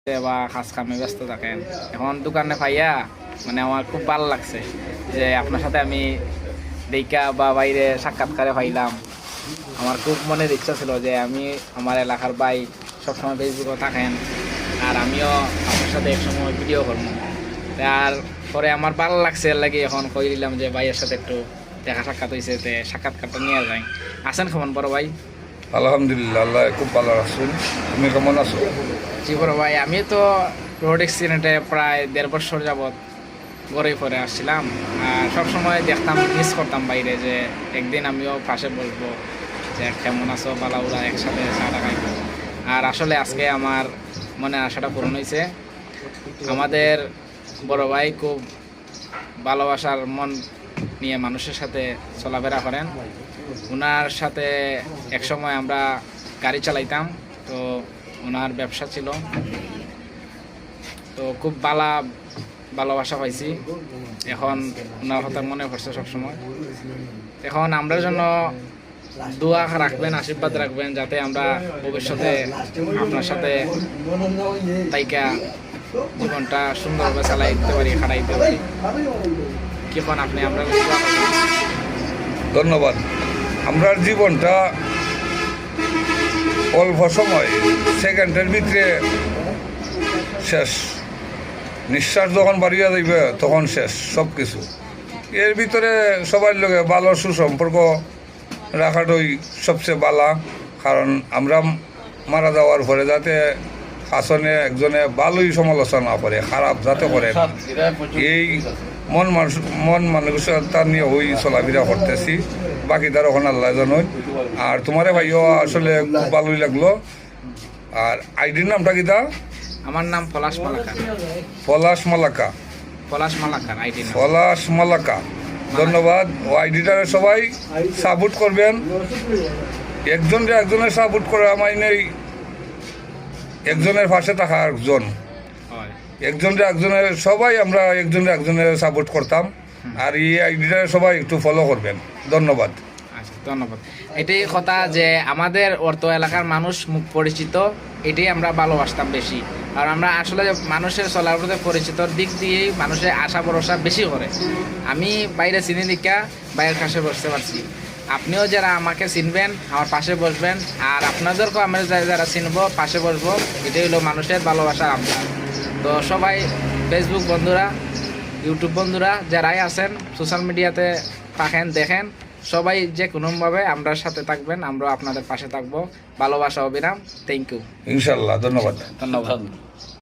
বা কাজ কামে ব্যস্ত থাকেন। এখন দোকানে পাইয়া মানে আমার খুব ভালো লাগছে যে আপনার সাথে আমি দেখা বা বাইরে সাক্ষাৎকারে পাইলাম। আমার খুব মনের ইচ্ছা ছিল যে আমি আমার এলাকার ভাই সবসময় ফেসবুকে থাকেন আর আমিও আপনার সাথে একসময় ভিডিও করবো। আর পরে আমার ভালো লাগছে এর লাগে এখন কই দিলাম যে ভাইয়ের সাথে একটু দেখা সাক্ষাৎ হয়েছে, সাক্ষাৎকারটা নিয়ে যাই। আছেন কেমন বড় ভাই? আলহামদুলিল্লাহ, আল্লাহ খুব ভালো রাখছেন। তুমি কেমন আছো? জি বড় ভাই, আমি তো রোড অ্যাক্সিডেন্টে প্রায় 1.5 বছর যাবৎ গড়ে পরে আসছিলাম। আর সবসময় দেখতাম, মিস করতাম বাইরে যে একদিন আমিও পাশে বসবো, যে কেমন আছো বালাউরা একসাথে চা খাইব। আর আসলে আজকে আমার মনে আশাটা পূরণ হয়েছে। আমাদের বড় ভাই খুব ভালোবাসার মন নিয়ে মানুষের সাথে চলাফেরা করেন। ওনার সাথে একসময় আমরা গাড়ি চালাইতাম, তো ওনার ব্যবসা ছিল, তো খুব ভালোবাসা পাইছি। এখন ওনার কথা মনে পড়ছে সবসময়। এখন আমরা জন্য দোয়া রাখবেন, আশীর্বাদ রাখবেন, যাতে আমরা ভবিষ্যতে আপনার সাথে তাইকা জীবনটা সুন্দরভাবে চালাইতে পারি, খাটাইতে পারি। কিখন আপনি আমরা ধন্যবাদ। আমরার জীবনটা অল্প সময়, সেকেন্ডের ভিতরে শেষ। নিঃশ্বাস যখন বাড়িয়া যাইবে তখন শেষ সব কিছু। এর ভিতরে সবার লগে ভালো সুসম্পর্ক রাখাটাই সবচেয়ে ভালো। কারণ আমরা মারা যাওয়ার পরে যাতে আসনে একজনে ভালোই সমালোচনা করে, খারাপ যাতে করে না, এই মন মানসিকতা নিয়ে ওই চলাফেরা করতেছি। বাকি তার ওখানে আল্লাহ জানোই। আর তোমারে ভাইও আসলে খুব ভালোই লাগলো। আর আইডির নামটা কি তা? আমার নাম পলাশ মালাকার। পলাশ মালাকা। পলাশ মালাকার আইডি নাম। পলাশ মালাকা, ধন্যবাদ। ও আইডিটারে সবাই সাপোর্ট করবেন। একজনের সাপোর্ট করে আমার নেই, একজনের পাশে থাকা একজন, একজনের সবাই আমরা একজনের সাপোর্ট করতাম। আর এই আইডিটা সবাই একটু ফলো করবেন। ধন্যবাদ। আচ্ছা, ধন্যবাদ। এটাই কথা যে আমাদের অর্থ এলাকার মানুষ মুখ পরিচিত, এটাই আমরা ভালোবাসতাম বেশি। আর আমরা আসলে মানুষের চলার প্রতি পরিচিতর দিক দিয়েই মানুষের আশা ভরসা বেশি করে। আমি বাইরে চিনি দীক্ষা বাইরের কাছে বসতে পারছি। আপনিও যারা আমাকে চিনবেন আমার পাশে বসবেন, আর আপনাদেরকেও আমরা যারা চিনবো পাশে বসবো। এটাই হলো মানুষের ভালোবাসার আবদার। তো সবাই ফেসবুক বন্ধুরা, ইউটিউব বন্ধুরা যারাই আছেন, সোশ্যাল মিডিয়াতে থাকেন, দেখেন, সবাই যে কোনোভাবে আমরার সাথে থাকবেন, আমরা আপনাদের পাশে থাকবো। ভালোবাসা অবিরাম। Thank you. ইনশাল্লাহ, ধন্যবাদ। ধন্যবাদ।